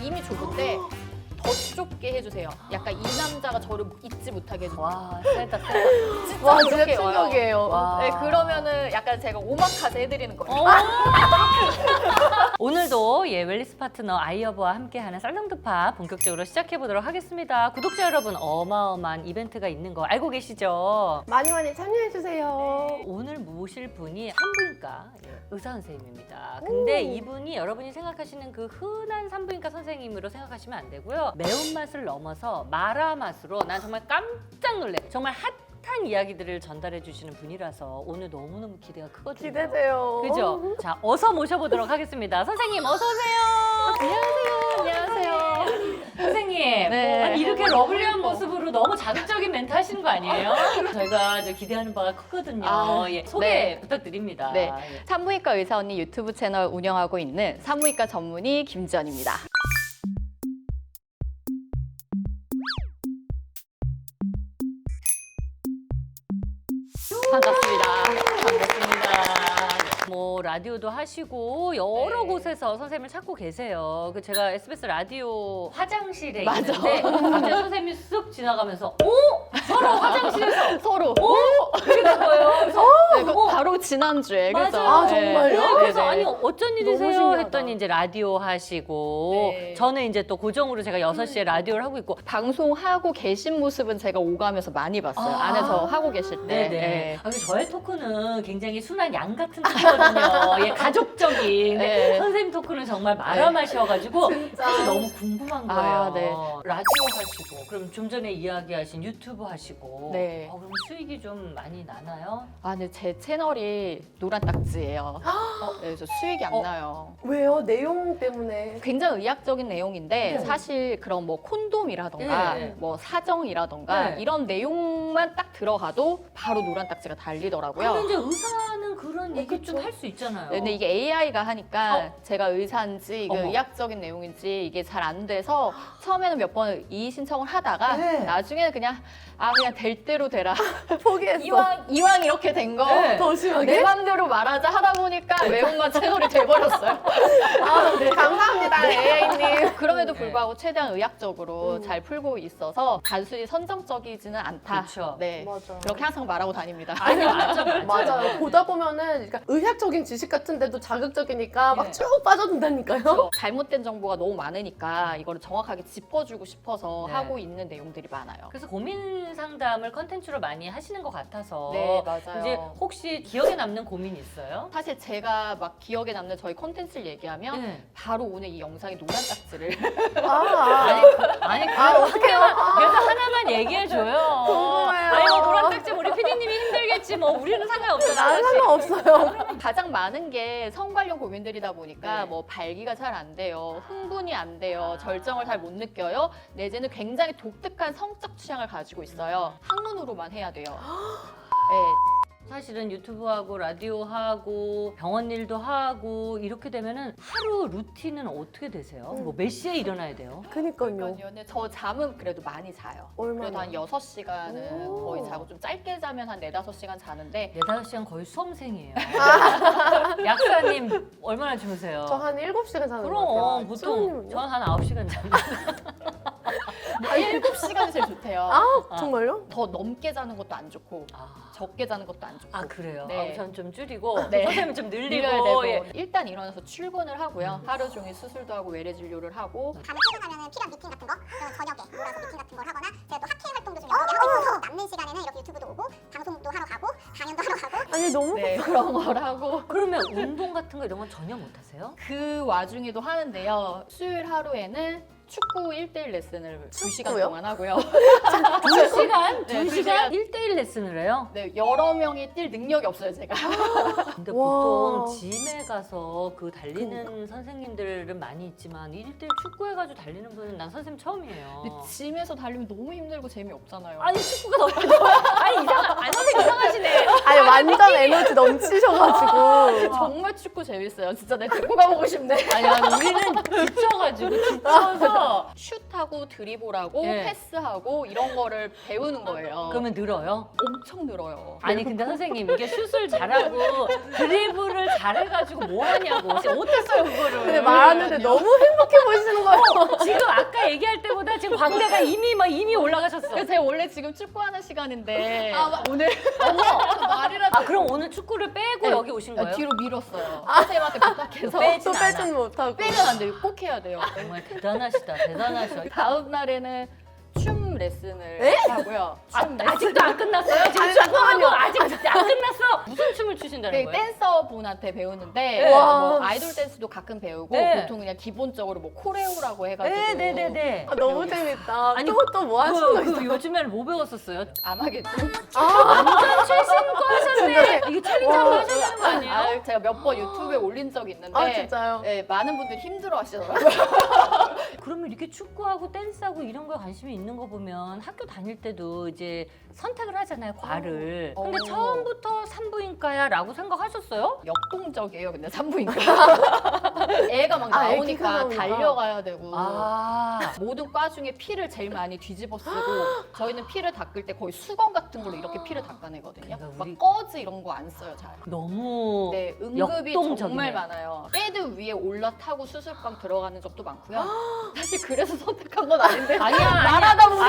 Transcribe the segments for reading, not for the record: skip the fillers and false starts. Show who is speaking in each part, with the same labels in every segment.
Speaker 1: 이미 좁은데 더 좁게 해주세요. 약간 이 남자가 저를 잊지 못하게 해주세요.
Speaker 2: 와, 세다, 세다.
Speaker 3: 와, 진짜
Speaker 1: 그렇게 와요.
Speaker 3: 충격이에요.
Speaker 2: 와.
Speaker 1: 네, 그러면은 약간 제가 오마카세 해드리는 거예요.
Speaker 2: 오늘도 웰니스 파트너 아이허브와 함께하는 썰렁두파 본격적으로 시작해보도록 하겠습니다. 구독자 여러분, 어마어마한 이벤트가 있는 거 알고 계시죠?
Speaker 3: 많이 많이 참여해주세요.
Speaker 2: 오늘 모실 분이 산부인과 의사 선생님입니다. 근데 이분이 여러분이 생각하시는 그 흔한 산부인과 선생님으로 생각하시면 안 되고요. 매운맛을 넘어서 마라 맛으로 난 정말 깜짝 놀래. 정말 핫한 이야기들을 전달해 주시는 분이라서 오늘 너무너무 기대가 크거든요.
Speaker 3: 기대돼요.
Speaker 2: 그죠? 자, 어서 모셔보도록 하겠습니다. 선생님, 어서 오세요. 안녕하세요. 선생님,
Speaker 1: 네.
Speaker 2: 아니, 이렇게 러블리한 모습으로 너무 자극적인 멘트 하시는 거 아니에요? 저희가 이제 기대하는 바가 크거든요.
Speaker 1: 아,
Speaker 2: 예, 소개
Speaker 1: 네.
Speaker 2: 부탁드립니다.
Speaker 1: 네.
Speaker 2: 예.
Speaker 1: 산부인과 의사 언니 유튜브 채널 운영하고 있는 산부인과 전문의 김지연입니다. 반갑습니다.
Speaker 2: 뭐 라디오도 하시고 여러
Speaker 1: 네.
Speaker 2: 곳에서 선생님을 찾고 계세요. 그 제가 SBS 라디오 화장실에
Speaker 1: 맞아.
Speaker 2: 있는데 갑자기 선생님이 쓱 지나가면서 오! 서로 화장실에서
Speaker 1: 서로.
Speaker 2: 그게 된 거예요. 그래서
Speaker 1: 네, 그거 바로 지난주에.
Speaker 2: 맞아요.
Speaker 1: 그죠?
Speaker 3: 아, 정말요?
Speaker 2: 네, 그래서
Speaker 1: 네네.
Speaker 2: 아니 어쩐 일이세요?
Speaker 3: 신기하다.
Speaker 2: 했더니 이제 라디오 하시고
Speaker 1: 네.
Speaker 2: 저는 이제 또 고정으로 제가 6시에 라디오를 하고 있고
Speaker 1: 방송하고 계신 모습은 제가 오가면서 많이 봤어요.
Speaker 2: 아.
Speaker 1: 안에서 하고 계실 때.
Speaker 2: 네네.
Speaker 1: 네.
Speaker 2: 아, 저의 토크는 굉장히 순한 양 같은 토크거든요. 예, 가족적인.
Speaker 1: 네.
Speaker 2: 선생님 토크는 정말 말아마셔가지고
Speaker 3: 진짜.
Speaker 2: 사실 너무 궁금한 거예요.
Speaker 1: 아, 네.
Speaker 2: 라디오 하시고, 그럼 좀 전에 이야기하신 유튜브 하시고,
Speaker 1: 네.
Speaker 2: 그럼 수익이 좀 많이 나나요?
Speaker 1: 아, 근데 제 채널이 노란 딱지예요. 네, 그래서 수익이 안 나요.
Speaker 3: 왜요? 내용 때문에.
Speaker 1: 굉장히 의학적인 내용인데
Speaker 3: 네.
Speaker 1: 사실 그런 뭐 콘돔이라던가
Speaker 2: 네.
Speaker 1: 뭐 사정이라던가
Speaker 2: 네.
Speaker 1: 이런 내용만 딱 들어가도 바로 노란 딱지가 달리더라고요.
Speaker 2: 근데 이제 의사는 그런 얘기
Speaker 3: 그쵸.
Speaker 2: 좀 할 수 있잖아요.
Speaker 1: 네, 근데 이게 AI가 하니까 제가 의사인지 이게
Speaker 2: 어머.
Speaker 1: 의학적인 내용인지 이게 잘 안 돼서 처음에는 몇 번 이의 신청을 하다가
Speaker 3: 네.
Speaker 1: 나중에는 그냥 그냥 될 대로 되라.
Speaker 3: 포기했어.
Speaker 1: 이왕 이렇게 된 거.
Speaker 2: 네.
Speaker 3: 더
Speaker 1: 내
Speaker 3: 심하게?
Speaker 1: 맘대로 말하자 하다 보니까 매운맛 채널이 돼버렸어요.
Speaker 3: 아, 네. 감사합니다, AI님.
Speaker 1: 그럼에도
Speaker 2: 네.
Speaker 1: 불구하고 최대한 의학적으로 잘 풀고 있어서 단순히 선정적이지는 않다.
Speaker 2: 그쵸.
Speaker 1: 네.
Speaker 3: 맞아.
Speaker 1: 그렇게 항상 말하고 다닙니다.
Speaker 2: 아니, 맞아.
Speaker 3: 맞아요. 보다 보면은 그러니까 의학적인 지식 같은데도 자극적이니까 막
Speaker 2: 네.
Speaker 3: 쭉 빠져든다니까요.
Speaker 1: 그래서 잘못된 정보가 너무 많으니까 이거를 정확하게 짚어주고 싶어서
Speaker 2: 네.
Speaker 1: 하고 있는 내용들이 많아요.
Speaker 2: 그래서 고민 상담을 컨텐츠로 많이 하시는 것 같아서
Speaker 1: 네, 맞아요.
Speaker 2: 이제 혹시 기억에 남는 고민 있어요?
Speaker 1: 사실 제가 막 기억에 남는 저희 컨텐츠를 얘기하면
Speaker 2: 네.
Speaker 1: 바로 오늘 이 영상에 노란 딱지를
Speaker 2: 아니
Speaker 3: 어떡해요?
Speaker 2: 그래도 하나만 얘기해줘요.
Speaker 3: 궁금해요.
Speaker 2: 아니 뭐 노란 딱지 우리 피디님이 힘들겠지 뭐 우리는 상관없잖아.
Speaker 3: 나는 상관없어요.
Speaker 1: 가장 많은 게 성 관련 고민들이다 보니까
Speaker 2: 네.
Speaker 1: 뭐 발기가 잘 안 돼요, 흥분이 안 돼요, 절정을 잘 못 느껴요, 내지는 굉장히 독특한 성적 취향을 가지고 있어요. 학문으로만 해야 돼요. 네.
Speaker 2: 사실은 유튜브하고 라디오하고 병원 일도 하고 이렇게 되면은 하루 루틴은 어떻게 되세요? 뭐 몇 시에 일어나야 돼요?
Speaker 3: 그니까요.
Speaker 1: 근데 저 잠은 그래도 많이 자요. 그래도
Speaker 3: 얼마나?
Speaker 1: 한 6시간은
Speaker 3: 오.
Speaker 1: 거의 자고 좀 짧게 자면 한 4, 5시간 자는데
Speaker 2: 4, 5시간 거의 수험생이에요. 약사님 얼마나 주무세요?
Speaker 3: 저 한 7시간 자는 것
Speaker 2: 그럼
Speaker 3: 같아요.
Speaker 2: 보통
Speaker 3: 수영님은요?
Speaker 2: 저는 한 9시간 잡니다.
Speaker 1: 7시간이 제일 좋대요.
Speaker 3: 아, 정말요?
Speaker 1: 더 넘게 자는 것도 안 좋고
Speaker 2: 아,
Speaker 1: 적게 자는 것도 안 좋고.
Speaker 2: 그래요?
Speaker 1: 네.
Speaker 2: 전 좀 줄이고
Speaker 1: 네.
Speaker 2: 선생님 좀 늘리고
Speaker 1: 늘려야 되고
Speaker 2: 예.
Speaker 1: 일단 일어나서 출근을 하고요. 하루 종일 수술도 하고 외래 진료를 하고
Speaker 4: 밤에 퇴근하면 필요한 미팅 같은 거 그러면 저녁에 몰아서 미팅 같은 걸 하거나 제가 또 학회 활동도 좀 여러 개 하고 있어서 남는 시간에는 이렇게 유튜브도 오고 방송도 하러 가고 강연도 하러 가고
Speaker 3: 아니, 너무
Speaker 1: 네, 그런 걸 하고
Speaker 2: 그러면 운동 같은 거 이런 건 전혀 못 하세요?
Speaker 1: 그 와중에도 하는데요. 수요일 하루에는 축구 1대1 레슨을 2시간
Speaker 3: 축구요?
Speaker 1: 동안 하고요.
Speaker 2: 2시간?
Speaker 1: 네,
Speaker 2: 2시간? 1대1 레슨을 해요?
Speaker 1: 네, 여러 명이 뛸 능력이 없어요, 제가.
Speaker 2: 근데
Speaker 3: 와.
Speaker 2: 보통 짐에 가서 그 달리는 선생님들은 많이 있지만 1대1 축구해가지고 달리는 분은 난 선생님 처음이에요.
Speaker 1: 근데 짐에서 달리면 너무 힘들고 재미없잖아요.
Speaker 2: 아니 축구가 너무 아니 선생님 이상하시네.
Speaker 3: 아니, 완전 에너지 넘치셔가지고.
Speaker 1: 정말 축구 재밌어요. 진짜 내가 데리고 가보고 싶네.
Speaker 2: 아니 우리는 지쳐가지고 지쳐서
Speaker 1: 슛하고 드리블하고
Speaker 2: 네.
Speaker 1: 패스하고 이런 거를 배우는 거예요.
Speaker 2: 그러면 늘어요?
Speaker 1: 엄청 늘어요.
Speaker 2: 아니 근데 선생님 이게 슛을 잘하고 드리블을 잘해가지고 뭐 하냐고 어땠어요 그거를?
Speaker 3: 근데 말하는데 너무 행복해 보이시는 거예요.
Speaker 2: 광대가 이미 올라가셨어.
Speaker 1: 그래서 제가 원래 지금 축구하는 시간인데
Speaker 3: 아,
Speaker 1: 오늘 말이라도
Speaker 2: 아 그럼 오늘 축구를 빼고
Speaker 1: 네.
Speaker 2: 여기 오신 거예요?
Speaker 1: 뒤로 밀었어요. 선생님한테 부탁해서
Speaker 3: 또 빼진 못하고.
Speaker 1: 빼면 안 돼요. 꼭 해야 돼요.
Speaker 2: 정말 대단하시다. 대단하셔.
Speaker 1: 다음 날에는 춤 레슨을 하고요. 춤 레슨.
Speaker 2: 아직도 안 끝났어요? 지금
Speaker 3: 아니,
Speaker 2: 축구하고
Speaker 3: 잠깐만요.
Speaker 2: 아직 안 끝났어. 무슨 춤을 추신다는
Speaker 1: 네,
Speaker 2: 거예요?
Speaker 1: 댄서 분한테 배우는데
Speaker 2: 네.
Speaker 1: 뭐 아이돌 댄스도 가끔 배우고
Speaker 2: 네.
Speaker 1: 보통 그냥 기본적으로 뭐 코레오라고 해가지고
Speaker 2: 네네네네.
Speaker 3: 아, 너무 재밌다.
Speaker 2: 아니,
Speaker 3: 또 뭐 하시는 거
Speaker 2: 그
Speaker 3: 있어요?
Speaker 2: 요즘에는 뭐 배웠었어요?
Speaker 1: 아마겟돈.
Speaker 2: 완전 최신 거 하셨네. 이거 챌린지 한번 하셔야 되는 거 아니에요?
Speaker 1: 아, 제가 몇 번 유튜브에 올린 적이 있는데
Speaker 3: 아, 진짜요?
Speaker 1: 네, 많은 분들이 힘들어하시더라고요.
Speaker 2: 그러면 이렇게 축구하고 댄스하고 이런 거에 관심이 있는 거 보면 학교 다닐 때도 이제 선택을 하잖아요, 과를. 근데
Speaker 1: 어.
Speaker 2: 처음부터 산부인과야라고 생각하셨어요?
Speaker 1: 역동적이에요, 근데 산부인과. 애가 막
Speaker 3: 아, 애기가
Speaker 1: 나오니까
Speaker 3: 나오니까.
Speaker 1: 달려가야 되고.
Speaker 2: 아.
Speaker 1: 모든 과 중에 피를 제일 많이 뒤집어 쓰고 저희는 피를 닦을 때 거의 수건 같은 걸로 이렇게 피를 닦아내거든요.
Speaker 2: 그러니까 우리-
Speaker 1: 막 꺼즈 이런 거 안 써요, 잘.
Speaker 2: 너무
Speaker 1: 네, 응급이
Speaker 2: 역동적이네요.
Speaker 1: 정말 많아요. 베드 위에 올라타고 수술방 들어가는 적도 많고요. 사실 그래서 선택한 건 아닌데.
Speaker 2: 아니야,
Speaker 1: 말하다 보니까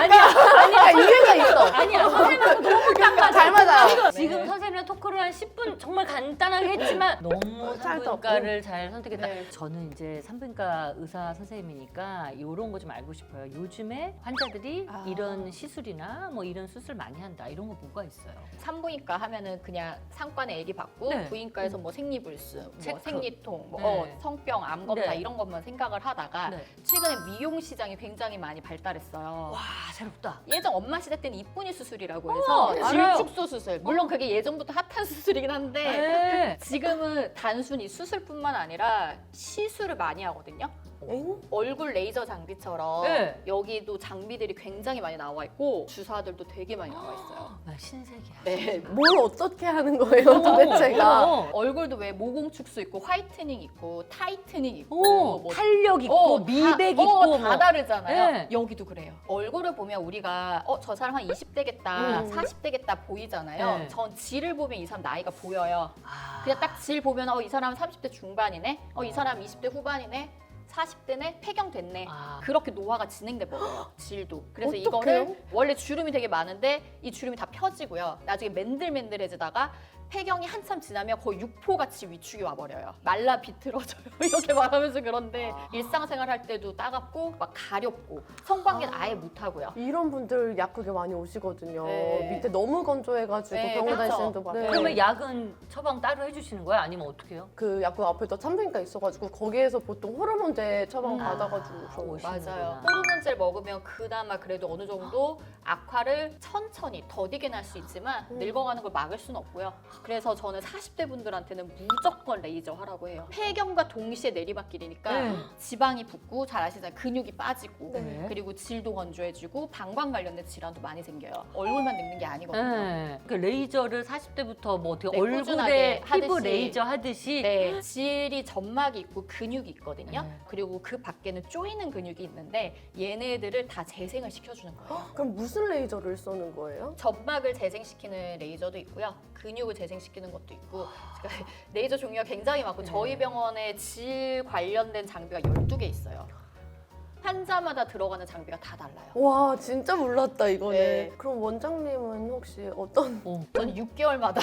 Speaker 3: 아니야, 이해가 있어.
Speaker 2: 아니야, 선생님하고 너무 딱
Speaker 3: 잘 맞아요.
Speaker 2: 지금 선생님이랑 토크를 한 10분 정말 간단하게 했지만 너무
Speaker 3: 잘
Speaker 2: 산부인과를 잘 선택했다.
Speaker 1: 네.
Speaker 2: 저는 이제 산부인과 의사 선생님이니까 이런 거 좀 알고 싶어요. 요즘에 환자들이
Speaker 1: 아.
Speaker 2: 이런 시술이나 뭐 이런 수술 많이 한다. 이런 거 뭐가 있어요?
Speaker 1: 산부인과 하면은 그냥 상관에 애기 받고
Speaker 2: 네.
Speaker 1: 부인과에서 뭐 생리불순, 뭐
Speaker 2: 체크.
Speaker 1: 생리통, 뭐
Speaker 2: 네.
Speaker 1: 성병, 암 검사
Speaker 2: 네.
Speaker 1: 이런 것만 생각을 하다가
Speaker 2: 네.
Speaker 1: 최근에 미용 시장이 굉장히 많이 발달했어요.
Speaker 2: 와, 새롭다.
Speaker 1: 예전 엄마 시대 때는 이쁜이 수술이라고 해서
Speaker 2: 알아요.
Speaker 1: 질축소 수술. 물론 그게 예전부터 핫한 수술이긴 한데
Speaker 2: 네.
Speaker 1: 지금은 단순히 수술뿐만 아니라 시술을 많이 하거든요.
Speaker 3: 엥?
Speaker 1: 얼굴 레이저 장비처럼
Speaker 2: 네.
Speaker 1: 여기도 장비들이 굉장히 많이 나와 있고 주사들도 되게 많이 나와 있어요.
Speaker 2: 나 신세계야.
Speaker 1: 네.
Speaker 3: 뭘 어떻게 하는 거예요, 도대체가?
Speaker 1: 얼굴도 왜 모공 축소 있고 화이트닝 있고 타이트닝 있고
Speaker 2: 오,
Speaker 1: 뭐
Speaker 2: 탄력 있고 미백 있고
Speaker 1: 다
Speaker 2: 뭐.
Speaker 1: 다르잖아요.
Speaker 2: 네.
Speaker 1: 여기도 그래요. 얼굴을 보면 우리가 저 사람 한 20대겠다, 40대겠다 보이잖아요.
Speaker 2: 네.
Speaker 1: 전 질을 보면 이 사람 나이가 보여요.
Speaker 2: 아.
Speaker 1: 그냥 딱 질 보면 이 사람 30대 중반이네, 이 사람 20대 후반이네, 40대네, 폐경됐네.
Speaker 2: 아.
Speaker 1: 그렇게 노화가 진행돼 버려요. 질도. 그래서
Speaker 3: 어떡해요?
Speaker 1: 이거를 원래 주름이 되게 많은데 이 주름이 다 펴지고요. 나중에 맨들맨들해지다가 폐경이 한참 지나면 거의 육포같이 위축이 와버려요. 말라 비틀어져요. 이렇게 말하면서 그런데 일상생활 할 때도 따갑고 막 가렵고 성관계는 아예 못하고요.
Speaker 3: 이런 분들 약국에 많이 오시거든요.
Speaker 1: 네.
Speaker 3: 밑에 너무 건조해가지고
Speaker 1: 네,
Speaker 3: 병원
Speaker 1: 그렇죠.
Speaker 3: 다니시는 분 많아요.
Speaker 2: 그러면 약은 처방 따로 해주시는 거야? 아니면 어떻게 해요?
Speaker 3: 그 약국 앞에도 산부인과 있어가지고 거기에서 보통 호르몬제 처방
Speaker 1: 음.
Speaker 3: 받아가지고
Speaker 2: 오시는구나.
Speaker 1: 맞아요. 호르몬제를 먹으면 그나마 그래도 어느 정도 악화를 천천히 더디게 날 수 있지만 늙어가는 걸 막을 수는 없고요. 그래서 저는 40대 분들한테는 무조건 레이저 하라고 해요. 폐경과 동시에 내리막길이니까
Speaker 2: 네.
Speaker 1: 지방이 붙고 잘 아시잖아요. 근육이 빠지고
Speaker 2: 네.
Speaker 1: 그리고 질도 건조해지고 방광 관련된 질환도 많이 생겨요. 얼굴만 늙는 게 아니거든요.
Speaker 2: 네. 그 레이저를 40대부터 뭐 어떻게
Speaker 1: 네,
Speaker 2: 얼굴에
Speaker 1: 꾸준하게
Speaker 2: 피부
Speaker 1: 하듯이.
Speaker 2: 레이저 하듯이
Speaker 1: 네, 질이 점막이 있고 근육이 있거든요.
Speaker 2: 네.
Speaker 1: 그리고 그 밖에는 조이는 근육이 있는데 얘네들을 다 재생을 시켜주는 거예요.
Speaker 3: 그럼 무슨 레이저를 쏘는 거예요?
Speaker 1: 점막을 재생시키는 레이저도 있고요. 근육을 재생시키는 것도 있고 그러니까 레이저 종류가 굉장히 많고 저희 병원에 질 관련된 장비가 12개 있어요. 환자마다 들어가는 장비가 다 달라요.
Speaker 3: 와 진짜 몰랐다 이거는.
Speaker 1: 네.
Speaker 3: 그럼 원장님은 혹시 어떤
Speaker 1: 저는 6개월마다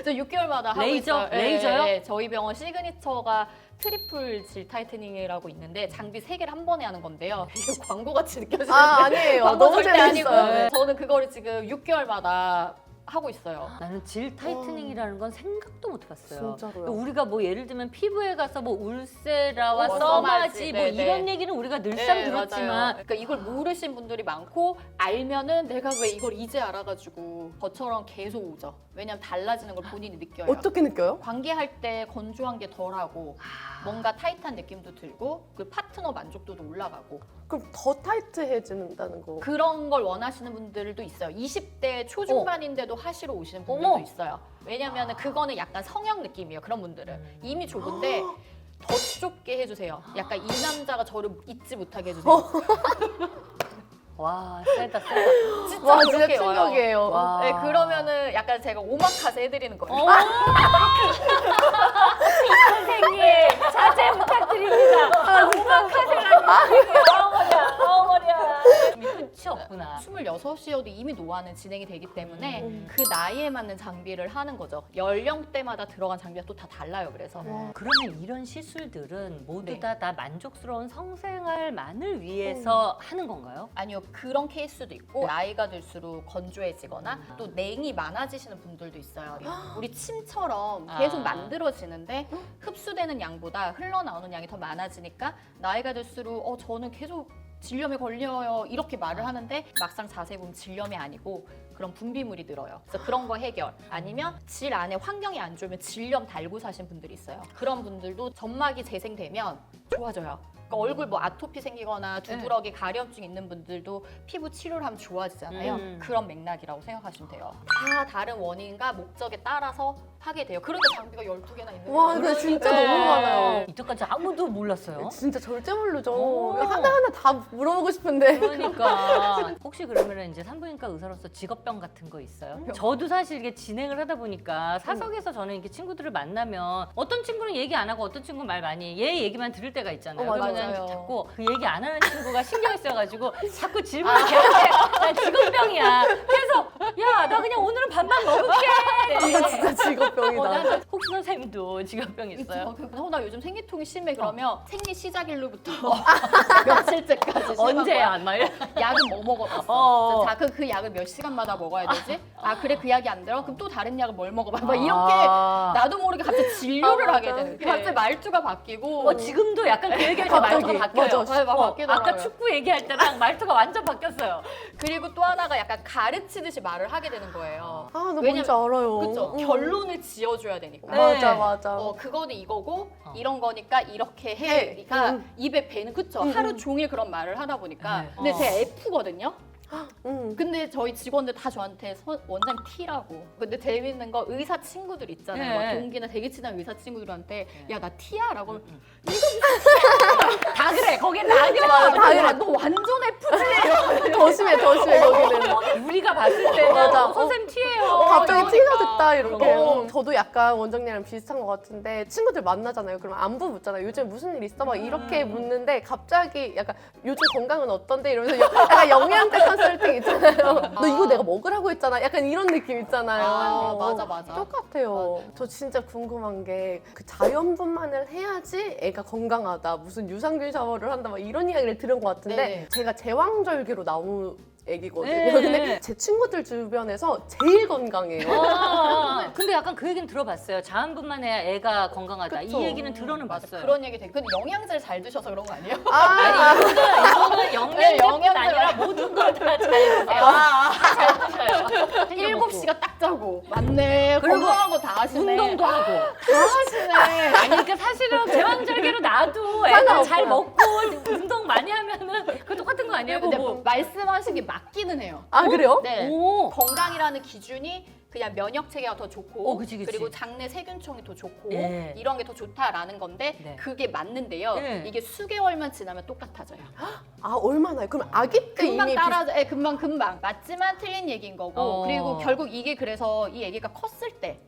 Speaker 1: 저 6개월마다 하고
Speaker 2: 레이저?
Speaker 1: 있어요. 네,
Speaker 2: 레이저요?
Speaker 1: 네, 저희 병원 시그니처가 트리플 질 타이트닝이라고 있는데 장비 3개를 한 번에 하는 건데요. 이거 광고같이 느껴지는데
Speaker 3: 아니에요.
Speaker 1: 광고
Speaker 3: 너무
Speaker 1: 절대 아니고
Speaker 3: 재밌어요.
Speaker 1: 저는 그거를 지금 6개월마다 하고 있어요.
Speaker 2: 나는 질 타이트닝이라는 건 생각도 못 해봤어요.
Speaker 3: 진짜로요?
Speaker 2: 우리가 뭐 예를 들면 피부에 가서 뭐 울세라와
Speaker 1: 뭐
Speaker 2: 써마지
Speaker 1: 써마지,
Speaker 2: 뭐
Speaker 1: 네,
Speaker 2: 이런
Speaker 1: 네.
Speaker 2: 얘기는 우리가 늘상
Speaker 1: 네,
Speaker 2: 들었지만
Speaker 1: 맞아요. 그러니까 이걸 모르신 분들이 많고 알면은 내가 왜 이걸 이제 알아가지고 저처럼 계속 오죠. 왜냐면 달라지는 걸 본인이 느껴요.
Speaker 3: 어떻게 느껴요?
Speaker 1: 관계할 때 건조한 게 덜하고 뭔가 타이트한 느낌도 들고 그 파트너 만족도도 올라가고
Speaker 3: 그럼 더 타이트해진다는 거.
Speaker 1: 그런 걸 원하시는 분들도 있어요. 20대 초중반인데도 하시러 오시는 분들도
Speaker 2: 어머.
Speaker 1: 있어요. 왜냐면 그거는 약간 성형 느낌이에요. 그런 분들은 이미 좁은데 더 좁게 해주세요. 약간 이 남자가 저를 잊지 못하게 해주세요.
Speaker 2: 와 세다 세다.
Speaker 1: 진짜
Speaker 3: 와 진짜
Speaker 1: 그렇게 와요.
Speaker 3: 충격이에요.
Speaker 2: 와.
Speaker 1: 네, 그러면은 약간 제가 오마카세 해드리는 거예요.
Speaker 2: 선생님 자제 부탁드립니다. 오마카세라니. 아우 머리야. 아우 머리야. 끝이 없구나.
Speaker 1: 26이어도 이미 노화는 진행이 되기 때문에
Speaker 2: 음.
Speaker 1: 그 나이에 맞는 장비를 하는 거죠. 연령대마다 들어간 장비가 또 다 달라요. 그래서
Speaker 2: 그러면 이런 시술들은 모두
Speaker 1: 네.
Speaker 2: 다 만족스러운 성생활만을 위해서 하는 건가요?
Speaker 1: 아니요, 그런 케이스도 있고 나이가 들수록 건조해지거나 또 냉이 많아지시는 분들도 있어요. 우리 침처럼 계속
Speaker 2: 아.
Speaker 1: 만들어지는데 흡수되는 양보다 흘러나오는 양이 더 많아지니까 나이가 들수록 저는 계속 질염에 걸려요 이렇게 말을 하는데 막상 자세히 보면 질염이 아니고 그런 분비물이 늘어요. 그래서 그런 거 해결. 아니면 질 안에 환경이 안 좋으면 질염 달고 사신 분들이 있어요. 그런 분들도 점막이 재생되면 좋아져요. 그러니까 얼굴 뭐 아토피 생기거나 두드러기 가려움증 있는 분들도 피부 치료를 하면 좋아지잖아요. 그런 맥락이라고 생각하시면 돼요. 다 다른 원인과 목적에 따라서 하게 돼요. 그런데 장비가 12개나 있는
Speaker 3: 와,
Speaker 1: 거예요.
Speaker 3: 근데 진짜
Speaker 2: 네.
Speaker 3: 너무 많아요.
Speaker 2: 이때까지 아무도 몰랐어요.
Speaker 3: 진짜 절대 모르죠.
Speaker 2: 오.
Speaker 3: 하나하나 다 물어보고 싶은데.
Speaker 2: 그러니까 혹시 그러면 이제 산부인과 의사로서 직업병 같은 거 있어요? 저도 사실 이게 진행을 하다 보니까 사석에서 저는 이렇게 친구들을 만나면 어떤 친구는 얘기 안 하고 어떤 친구는 말 많이 해. 얘 얘기만 들을 때가 있잖아요.
Speaker 3: 맞아요.
Speaker 2: 그러면 자꾸 그 얘기 안 하는 친구가 신경이 쓰여가지고 자꾸 질문을 계속해. 난 직업병이야. 그래서 야 나 그냥 오늘은 밥만 먹을게.
Speaker 3: 이거 진짜 직업병이다.
Speaker 2: 난 혹시 선생님도 직업병 있어요?
Speaker 1: 나 요즘 생리통이 심해 그러면 생리 시작일로부터 며칠째까지
Speaker 2: 언제야? 막 이래.
Speaker 1: 약은 뭐 먹어봤어?
Speaker 2: 어.
Speaker 1: 자, 그 약을 몇 시간마다 먹어야 되지? 아 그래 그 약이 안 들어? 그럼 또 다른 약을 뭘 먹어봐? 막 이렇게
Speaker 2: 아.
Speaker 1: 나도 모르게 갑자기 진료를
Speaker 3: 아,
Speaker 1: 하게
Speaker 3: 맞아.
Speaker 1: 되는 거예요. 갑자기 말투가 바뀌고
Speaker 2: 지금도 약간 그 얘기할 때
Speaker 3: 갑자기.
Speaker 2: 말투가 바뀌어요.
Speaker 3: 맞아.
Speaker 1: 네, 막 바뀌더라고요.
Speaker 2: 아까 축구 얘기할 때랑 말투가 완전 바뀌었어요.
Speaker 1: 그리고 또 하나가 약간 가르치듯이 말을 하게 되는 거예요.
Speaker 3: 아, 나
Speaker 1: 왜냐면-
Speaker 3: 뭔지 알아요.
Speaker 1: 그쵸? 결론을 지어줘야 되니까.
Speaker 2: 네.
Speaker 3: 맞아, 맞아.
Speaker 1: 그거는 이거고 이런 거니까 이렇게 해. 그러니까 입에 배는 그쵸? 하루 종일 그런 말을 하다 보니까
Speaker 2: 네.
Speaker 1: 근데 제가 F거든요.
Speaker 3: 응.
Speaker 1: 근데 저희 직원들 다 저한테 원장 T라고. 근데 재밌는 거 의사 친구들 있잖아요.
Speaker 2: 네.
Speaker 1: 막 동기나 되게 친한 의사 친구들한테 야 나 T야? 라고
Speaker 2: 다 그래. 거긴 라디오.
Speaker 3: 다 그래.
Speaker 1: 너 완전 F지?
Speaker 3: 더 심해, 거기는.
Speaker 2: 우리가 봤을 때는
Speaker 3: 맞아.
Speaker 2: 선생님 티예요.
Speaker 3: 갑자기 티가 됐다 이렇게.
Speaker 1: 어.
Speaker 3: 저도 약간 원장님이랑 비슷한 것 같은데 친구들 만나잖아요. 그럼 안부 묻잖아요. 요즘 무슨 일 있어? 막 이렇게 묻는데 갑자기 약간 요즘 건강은 어떤데 이러면서 약간 영양제 컨설팅 있잖아요. 너 이거 내가 먹으라고 했잖아. 약간 이런 느낌 있잖아요.
Speaker 1: 아, 맞아.
Speaker 3: 똑같아요. 저 진짜 궁금한 게 그 자연분만을 해야지 애가 건강하다. 무슨 유산균 샤워를 한다. 막 이런 이야기를 들은 것 같은데
Speaker 1: 네.
Speaker 3: 제가 제왕절개로 나온 애기거든요.
Speaker 2: 네.
Speaker 3: 근데 제 친구들 주변에서 제일 건강해요.
Speaker 2: 근데 약간 그 얘기는 들어봤어요. 자연분만 해야 애가 건강하다.
Speaker 3: 그쵸.
Speaker 2: 이 얘기는 들어는
Speaker 1: 맞아.
Speaker 2: 봤어요.
Speaker 1: 그런 얘기 되게. 근데 영양제를 잘 드셔서 그런 거 아니에요?
Speaker 3: 아,
Speaker 2: 이거는 영양제뿐
Speaker 1: 영양제가-
Speaker 2: 아니라 모든 걸 다 잘 드세요. 잘 드셔요.
Speaker 1: 7시간 딱 자고. 맞네.
Speaker 2: 그리고
Speaker 1: 건강한 거 다 하시네.
Speaker 2: 운동도 하고.
Speaker 1: 다 하시네.
Speaker 2: 아니 그러니까 사실은 제왕절개로 나도 애가
Speaker 3: 상관없어요.
Speaker 2: 잘 먹고 운동 많이 하면은 그 똑같은 거 아니에요?
Speaker 1: 근데
Speaker 2: 뭐.
Speaker 1: 말씀하신 게 맞기는 해요.
Speaker 3: 아 그래요?
Speaker 1: 네.
Speaker 2: 오.
Speaker 1: 건강이라는 기준이 그냥 면역 체계가 더 좋고
Speaker 2: 그치.
Speaker 1: 그리고 장내 세균총이 더 좋고
Speaker 2: 예.
Speaker 1: 이런 게 더 좋다라는 건데
Speaker 2: 네.
Speaker 1: 그게 맞는데요.
Speaker 2: 예.
Speaker 1: 이게 수개월만 지나면 똑같아져요.
Speaker 3: 아 얼마나요? 그럼 아기 때
Speaker 1: 금방
Speaker 3: 이미
Speaker 1: 따라져, 금방. 맞지만 틀린 얘기인 거고 그리고 결국 이게 그래서 이 애기가 컸을 때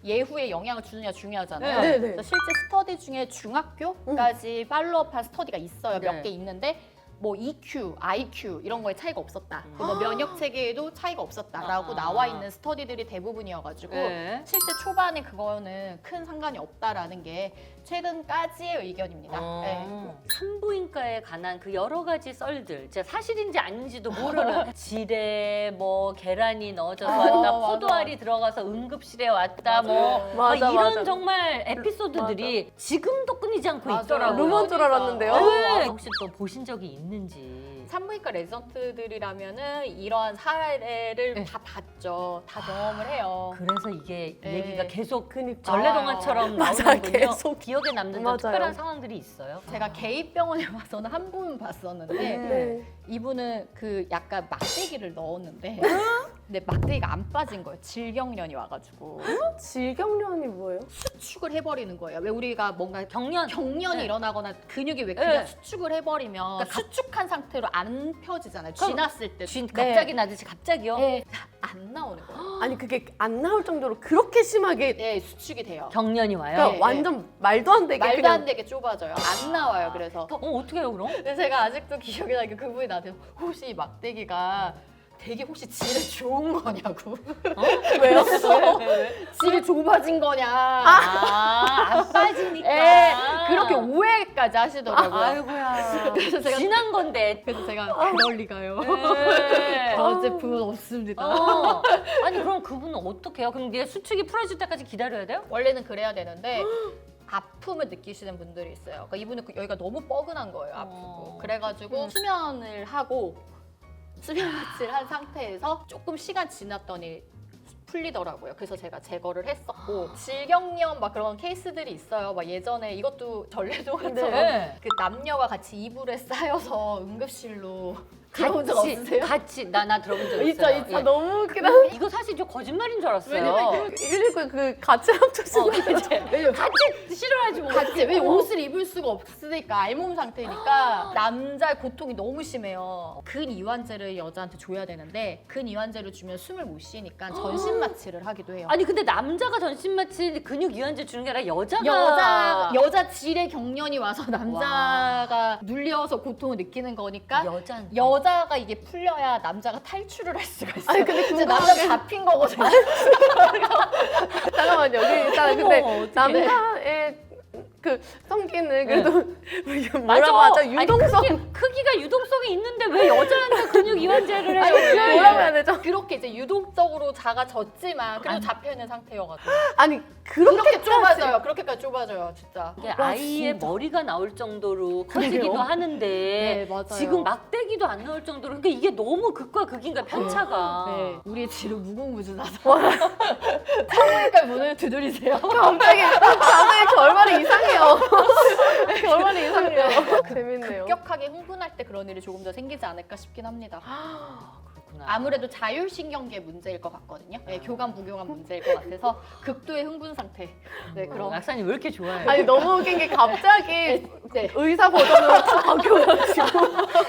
Speaker 1: 예후에 영향을 주느냐 중요하잖아요.
Speaker 3: 네.
Speaker 1: 그래서 실제 스터디 중에 중학교까지 팔로우업한 스터디가 있어요.
Speaker 2: 네.
Speaker 1: 몇 개 있는데 뭐 EQ, IQ 이런 거에 차이가 없었다. 뭐 면역 체계에도 차이가 없었다라고 나와 있는 스터디들이 대부분이어가지고
Speaker 2: 네.
Speaker 1: 실제 초반에 그거는 큰 상관이 없다라는 게 최근까지의 의견입니다. 네.
Speaker 2: 산부인과에 관한 그 여러 가지 썰들, 진짜 사실인지 아닌지도 모르는 지레, 뭐 계란이 넣어져서 왔다,
Speaker 1: 맞아.
Speaker 2: 포도알이 들어가서 응급실에 왔다, 뭐
Speaker 3: 맞아,
Speaker 2: 이런
Speaker 3: 맞아.
Speaker 2: 정말 에피소드들이 지금도 끊이지 않고
Speaker 1: 맞아요.
Speaker 2: 있더라고요.
Speaker 3: 루머인 줄 알았는데요.
Speaker 2: 네. 혹시 또 보신 적이 있는지?
Speaker 1: 산부인과 레지던트들이라면은 이러한 사례를 다 봤죠. 다 경험을 해요.
Speaker 2: 그래서 이게 이
Speaker 1: 네.
Speaker 2: 얘기가 계속
Speaker 3: 그니까.
Speaker 2: 전래동화처럼
Speaker 3: 맞아,
Speaker 2: 나오는군요.
Speaker 3: 계속.
Speaker 2: 기억에 남는
Speaker 3: 맞아요.
Speaker 2: 특별한 상황들이 있어요.
Speaker 1: 제가 개입병원에 와서는 한 분 봤었는데
Speaker 3: 네.
Speaker 1: 이분은 그 약간 막대기를 넣었는데 근데 막대기가 안 빠진 거예요. 질경련이 와가지고
Speaker 3: 질경련이 뭐예요?
Speaker 1: 수축을 해버리는 거예요. 왜 우리가 뭔가
Speaker 2: 경련.
Speaker 1: 경련이
Speaker 2: 네.
Speaker 1: 일어나거나 근육이 왜 그냥
Speaker 2: 네.
Speaker 1: 수축을 해버리면
Speaker 2: 그러니까
Speaker 1: 수축한 상태로 안 펴지잖아요.
Speaker 2: 그럼
Speaker 1: 쥐났을 때.
Speaker 2: 갑자기 나듯이 갑자기요?
Speaker 1: 네. 안 나오는 거예요.
Speaker 3: 아니 그게 안 나올 정도로 그렇게 심하게
Speaker 1: 네, 수축이 돼요.
Speaker 2: 경련이 와요?
Speaker 3: 그러니까
Speaker 1: 네,
Speaker 3: 완전 말도 안 되게
Speaker 1: 말도
Speaker 3: 그냥
Speaker 1: 안 되게 좁아져요. 안 나와요. 그래서.
Speaker 2: 어떻게 해요 그럼?
Speaker 1: 근데 제가 아직도 기억이 나게 그분이 나한테 혹시 이 막대기가 되게 혹시 질에 좋은 거냐고.
Speaker 3: 왜요?
Speaker 1: 질이 좁아진 거냐.
Speaker 2: 안 빠지니까.
Speaker 1: 예, 그렇게 오해까지 하시더라고요.
Speaker 2: 아이고야.
Speaker 1: 그래서 제가
Speaker 2: 지난 건데.
Speaker 1: 그래서 제가 그럴 리가요.
Speaker 2: 네.
Speaker 1: 그런 제품은 없습니다.
Speaker 2: 아니 그럼 그분은 어떻게 해요? 그럼 이게 수축이 풀어질 때까지 기다려야 돼요?
Speaker 1: 원래는 그래야 되는데 아픔을 느끼시는 분들이 있어요. 그러니까 이분은 여기가 너무 뻐근한 거예요. 아프고. 그래가지고 수면을 하고 수면 마취를 한 상태에서 조금 시간 지났더니 풀리더라고요. 그래서 제가 제거를 했었고 질경련 막 그런 케이스들이 있어요. 막 예전에 이것도 전래동화처럼
Speaker 2: 네.
Speaker 1: 그 남녀가 같이 이불에 쌓여서 응급실로 들어온 적 없으세요?
Speaker 2: 같이 나 들어본 적
Speaker 1: 있어,
Speaker 2: 있어요.
Speaker 1: 있어.
Speaker 3: 아, 너무 웃기다.
Speaker 2: 이거 사실 좀 거짓말인 줄 알았어요.
Speaker 1: 왜냐면
Speaker 3: 119 그 같이 합쳐서
Speaker 1: 왜냐면
Speaker 2: 같이 싫어하지 뭐.
Speaker 1: 같이 왜 옷을 입을 수가 없으니까 알몸 상태니까 남자의 고통이 너무 심해요. 근이완제를 여자한테 줘야 되는데 근이완제를 주면 숨을 못 쉬니까 전신 마취를 하기도 해요.
Speaker 2: 아니 근데 남자가 전신 마취 근육 이완제 주는 게 아니라 여자가
Speaker 1: 여자 질의 경련이 와서 남자가 눌려서 고통을 느끼는 거니까
Speaker 2: 여자한테.
Speaker 1: 여자가 이게 풀려야 남자가 탈출을 할 수가 있어요.
Speaker 3: 아니, 근데
Speaker 1: 이제
Speaker 3: 궁금한
Speaker 1: 남자
Speaker 3: 게-
Speaker 1: 잡힌 거거든요.
Speaker 3: 잠깐만요. 여기 일단 근데
Speaker 2: 어떡해.
Speaker 3: 남자의 그 성기는 그래도
Speaker 2: 맞아.
Speaker 3: 뭐라고 하죠?
Speaker 2: 아니,
Speaker 3: 유동성.
Speaker 2: 크기가 유동성이 있는데 왜 여자한테 근육 이완제를 해요? 왜?
Speaker 3: 뭐라고 해야 되죠?
Speaker 1: 그렇게 이제 유동적으로 작아졌지만 그래도
Speaker 2: 아니.
Speaker 1: 잡혀 있는 상태여가지고
Speaker 3: 아니
Speaker 1: 그렇게 좁아져요. 그렇게까지 좁아져요, 진짜.
Speaker 2: 이게
Speaker 3: 와,
Speaker 2: 아이의
Speaker 3: 진짜.
Speaker 2: 머리가 나올 정도로 커지기도
Speaker 3: 그래요?
Speaker 2: 하는데
Speaker 1: 네, 맞아요.
Speaker 2: 지금 막대기도 안 나올 정도로 그러니까 이게 너무 극과 극인가 편차가.
Speaker 1: 네, 우리의 질은 무궁무진하다. 성우니까 문을 두드리세요.
Speaker 3: 갑자기 결말이 이상해요. 결말이 이상해요. 재밌네요.
Speaker 1: 급격하게 흥분할 때 그런 일이 조금 더 생기지 않을까 싶긴 합니다.
Speaker 2: 그렇구나.
Speaker 1: 아무래도 자율신경계 문제일 것 같거든요. 네, 교감 부교감 문제일 것 같아서 극도의 흥분 상태. 네, 그럼
Speaker 2: 약사님 왜 이렇게 좋아해요?
Speaker 3: 아니 너무 웃긴 게 갑자기
Speaker 1: 네.
Speaker 3: 의사 버전으로 바뀌어가지고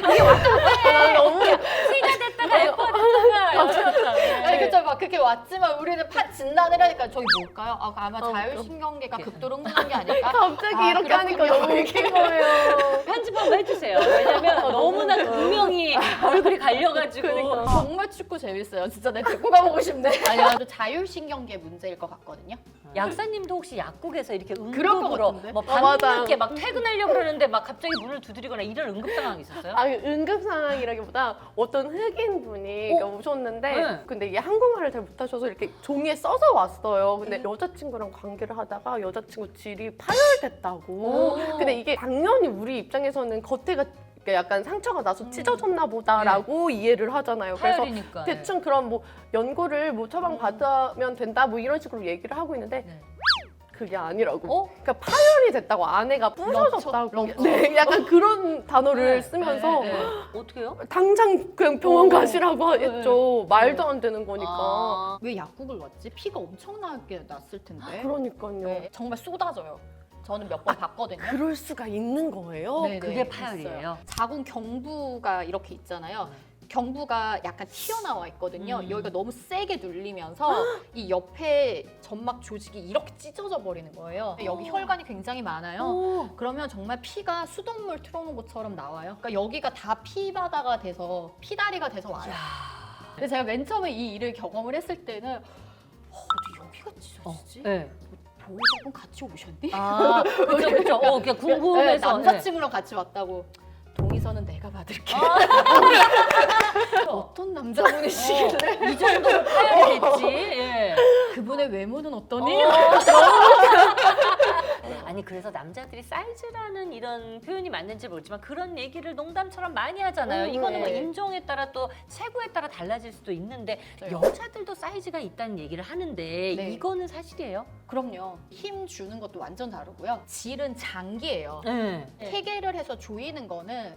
Speaker 3: 난 너무
Speaker 2: C가 됐다가 F가 됐다가 여자였다.
Speaker 1: 아니 그쵸 막 그렇게 왔지만 우리는 진단을 하니까 저기 뭘까요? 아 아마 자율신경계가
Speaker 2: 그렇게.
Speaker 1: 극도로 흥분한 게 아닐까?
Speaker 3: 갑자기
Speaker 1: 아,
Speaker 3: 이렇게 하니까
Speaker 1: 그렇군요.
Speaker 3: 너무 웃긴 거예요.
Speaker 2: 편집 한번 해주세요. 왜냐면 너무나 분명히 얼굴이 갈려가지고.
Speaker 3: 그러니까.
Speaker 1: 정말 축구 재밌어요. 진짜 내가 데리고 가보고 싶네. 아니요, 자율신경계 문제일 것 같거든요.
Speaker 2: 약사님도 혹시 약국에서 이렇게
Speaker 1: 그럴 것
Speaker 2: 응급으로
Speaker 1: 같은데?
Speaker 2: 뭐
Speaker 3: 맞아요.
Speaker 2: 밤늦게 막 퇴근하려고 그러는데 막 갑자기 문을 두드리거나 이런 응급 상황이 있었어요?
Speaker 3: 아 응급 상황이라기보다 어떤 흑인 분이 오셨는데
Speaker 2: 네.
Speaker 3: 근데 이게 한국말을 잘 못하셔서 이렇게 종이에 써서 왔어요. 근데 여자친구랑 관계를 하다가 여자친구 질이 파열됐다고. 근데 이게 당연히 우리 입장에서는 겉에가 약간 상처가 나서 찢어졌나 보다라고 이해를 하잖아요. 그래서
Speaker 2: 파열이니까.
Speaker 3: 대충 그럼 뭐 연고를 뭐 처방 받으면 된다 뭐 이런 식으로 얘기를 하고 있는데
Speaker 2: 네.
Speaker 3: 그게 아니라고.
Speaker 2: 어?
Speaker 3: 그러니까 파열이 됐다고 아내가 부서졌다고. 네, 약간 그런 단어를 쓰면서
Speaker 2: 네, 네. 어떻게 해요?
Speaker 3: 당장 그냥 병원 가시라고 했죠. 말도 안 되는 거니까.
Speaker 2: 아,
Speaker 1: 왜 약국을 왔지? 피가 엄청나게 났을 텐데.
Speaker 3: 그러니까요.
Speaker 1: 네, 정말 쏟아져요. 저는 몇 번 봤거든요.
Speaker 3: 그럴 수가 있는 거예요.
Speaker 1: 네,
Speaker 2: 그게
Speaker 1: 네,
Speaker 2: 파열이에요?
Speaker 1: 있어요. 자궁 경부가 이렇게 있잖아요. 경부가 약간 튀어나와 있거든요. 여기가 너무 세게 눌리면서 이 옆에 점막 조직이 이렇게 찢어져 버리는 거예요. 여기 혈관이 굉장히 많아요. 그러면 정말 피가 수돗물 틀어놓은 것처럼 나와요. 그러니까 여기가 다 피바다가 돼서 피다리가 돼서 와요. 근데 제가 맨 처음에 이 일을 경험을 했을 때는 어디 여기가 찢어지지?
Speaker 2: 네.
Speaker 1: 보호자분 같이 오셨니?
Speaker 2: 아, 그쵸, 그쵸. 그냥
Speaker 1: 네,
Speaker 2: 궁금해서.
Speaker 1: 남자친구랑 같이 왔다고. 동의서는 내가 받을게. 어떤 남자분이시길래?
Speaker 2: 이 정도로 파열이 됐지. 예.
Speaker 1: 그분의 외모는 어떠니?
Speaker 2: 아니 그래서 남자들이 사이즈라는 이런 표현이 맞는지 모르지만 그런 얘기를 농담처럼 많이 하잖아요. 이거는 뭐
Speaker 1: 네.
Speaker 2: 인종에 따라 또 체구에 따라 달라질 수도 있는데
Speaker 1: 맞아요.
Speaker 2: 여자들도 사이즈가 있다는 얘기를 하는데
Speaker 1: 네.
Speaker 2: 이거는 사실이에요?
Speaker 1: 그럼요. 힘 주는 것도 완전 다르고요. 질은 장기예요.
Speaker 2: 네.
Speaker 1: 태계를 해서 조이는 거는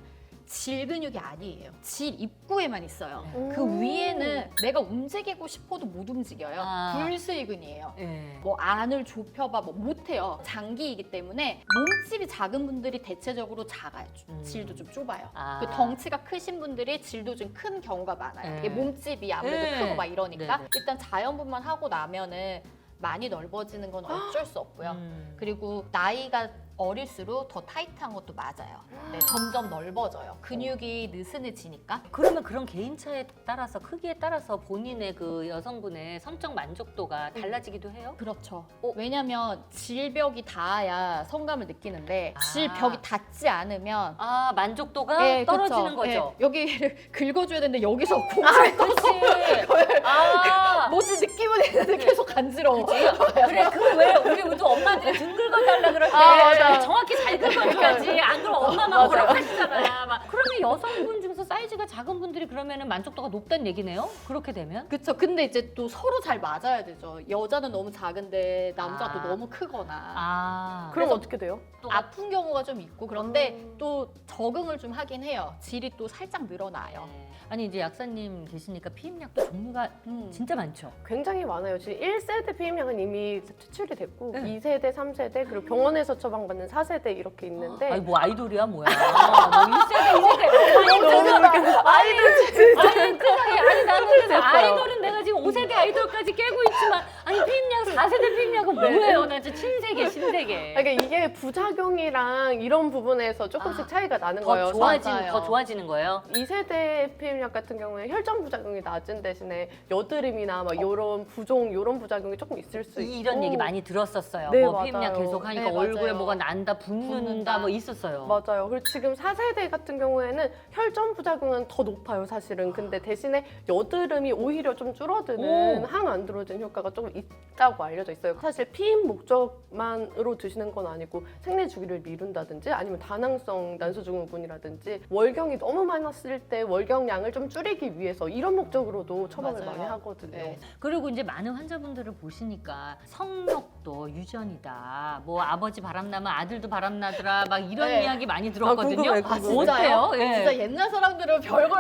Speaker 1: 질 근육이 아니에요. 질 입구에만 있어요.
Speaker 2: 네.
Speaker 1: 그 위에는 내가 움직이고 싶어도 못 움직여요.
Speaker 2: 아.
Speaker 1: 불수의근이에요.
Speaker 2: 네.
Speaker 1: 뭐 안을 좁혀봐 뭐 못해요. 장기이기 때문에 몸집이 작은 분들이 대체적으로 작아요. 질도 좀 좁아요.
Speaker 2: 아.
Speaker 1: 그 덩치가 크신 분들이 질도 좀 큰 경우가 많아요.
Speaker 2: 네.
Speaker 1: 이게 몸집이 아무래도
Speaker 2: 네.
Speaker 1: 크고 막 이러니까
Speaker 2: 네네.
Speaker 1: 일단 자연분만 하고 나면은 많이 넓어지는 건 어쩔 수 없고요. 그리고 나이가 어릴수록 더 타이트한 것도 맞아요. 네, 점점 넓어져요. 근육이 느슨해지니까.
Speaker 2: 그러면 그런 개인차에 따라서 크기에 따라서 본인의 그 여성분의 성적 만족도가 달라지기도 해요?
Speaker 1: 그렇죠. 왜냐면 질벽이 닿아야 성감을 느끼는데
Speaker 2: 아.
Speaker 1: 질벽이 닿지 않으면
Speaker 2: 아 만족도가
Speaker 1: 네,
Speaker 2: 떨어지는
Speaker 1: 그쵸.
Speaker 2: 거죠.
Speaker 1: 네, 여기를 긁어줘야 되는데 여기서
Speaker 2: 아,
Speaker 1: 공을
Speaker 2: 그렇지. 아,
Speaker 1: 뭐지 느낌은 있는데 계속 간지러워.
Speaker 2: 그래 그 왜 우리 또 엄마들이 등 긁어달라 그럴 때
Speaker 3: 맞아.
Speaker 2: 정확히 잘 긁어줘야지. 안 그러면 엄마만 뭐라고 하시잖아. 막. 그러면 여성분 중에서 사이즈가 작은 분들이 그러면은 만족도가 높다는 얘기네요. 그렇게 되면?
Speaker 1: 그쵸. 근데 이제 또 서로 잘 맞아야 되죠. 여자는 너무 작은데 남자도
Speaker 2: 아.
Speaker 1: 너무 크거나.
Speaker 2: 아,
Speaker 3: 그럼
Speaker 1: 그래서
Speaker 3: 어떻게 돼요?
Speaker 2: 또
Speaker 1: 아픈 경우가 좀 있고 그런데 또 적응을 좀 하긴 해요. 질이 또 살짝 늘어나요.
Speaker 2: 네. 아니 이제 약사님 계시니까 피임약도 종류가 진짜 많죠.
Speaker 3: 굉장히 많아요. 지금 1세대 피임약은 이미 추출이 됐고
Speaker 2: 네.
Speaker 3: 2세대, 3세대 그리고 병원에서 처방받는 4세대 이렇게 있는데
Speaker 2: 아니 뭐 아이돌이야 뭐야. 뭐 1세대, 2세대. 아니 세상에. 아니 나는 그래서 아이돌은 내가 지금 5세대 아이돌까지 깨고 있지만 아니 피임약 4세대 피임약은 뭐예요? 나 진짜 신세계 신세계.
Speaker 3: 그러니까 이게 부작용이랑 이런 부분에서 조금씩 차이가 나는
Speaker 2: 더
Speaker 3: 거예요.
Speaker 1: 맞아요.
Speaker 2: 더 좋아지는 거예요?
Speaker 3: 2세대 피임약 같은 경우에 혈전 부작용이 낮은 대신에 여드름이나 막 요런 부종 요런 부작용이 조금 있을 수 있고
Speaker 2: 이런 얘기 많이 들었었어요.
Speaker 3: 네,
Speaker 2: 뭐 피임약
Speaker 3: 맞아요.
Speaker 2: 계속 하니까
Speaker 1: 네,
Speaker 2: 얼굴에
Speaker 1: 맞아요.
Speaker 2: 뭐가 난다, 붓는다
Speaker 1: 붓는다.
Speaker 2: 뭐 있었어요.
Speaker 3: 맞아요. 그리고 지금 4세대 같은 경우에는 혈전 부작용은 더 높아요, 사실은. 근데 대신에 여드름이 오히려 좀 줄어드는
Speaker 2: 오.
Speaker 3: 항안드로젠 효과가 조금 있다고 알려져 있어요. 사실 피임 목적만으로 드시는 건 아니고 생리 주기를 미룬다든지 아니면 다낭성 난소증후군이라든지 월경이 너무 많았을 때 월경량을 좀 줄이기 위해서 이런 목적으로도 처방을
Speaker 1: 맞아요.
Speaker 3: 많이 하거든요.
Speaker 1: 네.
Speaker 2: 그리고 이제 많은 환자분들을 보시니까 성욕도 유전이다. 뭐 아버지 바람나면 아들도 바람나더라. 막 이런
Speaker 1: 네.
Speaker 2: 이야기 많이 들었거든요.
Speaker 3: 궁금해, 궁금해.
Speaker 2: 어때요? 예.
Speaker 1: 진짜 옛날 사람들은 별걸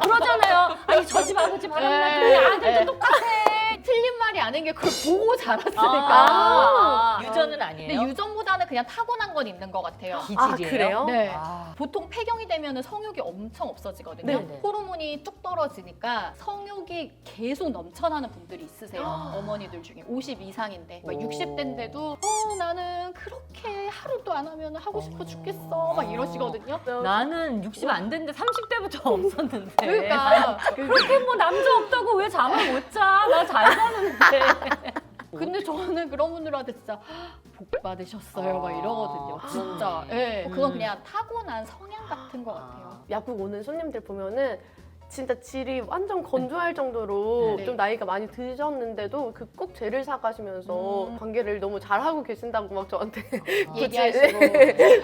Speaker 2: 그러잖아요. 아니 저 집 아버지 바람나더니 아들도
Speaker 1: 네.
Speaker 2: 똑같아.
Speaker 1: 틀린 말이 아닌 게 그걸 보고 자랐으니까.
Speaker 2: 유전은 아니에요.
Speaker 1: 근데 유전보다는 그냥 타고난 건 있는 것 같아요.
Speaker 3: 아,
Speaker 2: 기질이에요?
Speaker 3: 그래요?
Speaker 1: 네.
Speaker 2: 아.
Speaker 1: 보통 폐경이 되면 성욕이 엄청 없어지거든요.
Speaker 2: 네네.
Speaker 1: 호르몬이 뚝 떨어지니까 성욕이 계속 넘쳐나는 분들이 있으세요. 어머니들 중에 50 이상인데 막
Speaker 2: 오.
Speaker 1: 60대인데도 나는 그렇게 하루도 안 하면 하고 싶어 죽겠어 막 이러시거든요.
Speaker 2: 나는 60 안 됐는데 30대부터 없었는데.
Speaker 1: 그러니까
Speaker 2: 그렇게 뭐 남자 없다고 왜 잠을 못 자? 나 잘 자는데.
Speaker 1: 근데 저는 그런 분들한테 진짜 복 받으셨어요 막 이러거든요. 진짜. 예. 그건 그냥 타고난 성향 같은 것 같아요.
Speaker 3: 약국 오는 손님들 보면은 진짜 질이 완전 건조할 정도로
Speaker 1: 네.
Speaker 3: 좀 나이가 많이 드셨는데도 그 꼭 젤을 사가시면서 관계를 너무 잘하고 계신다고 막 저한테
Speaker 1: 얘기하시고.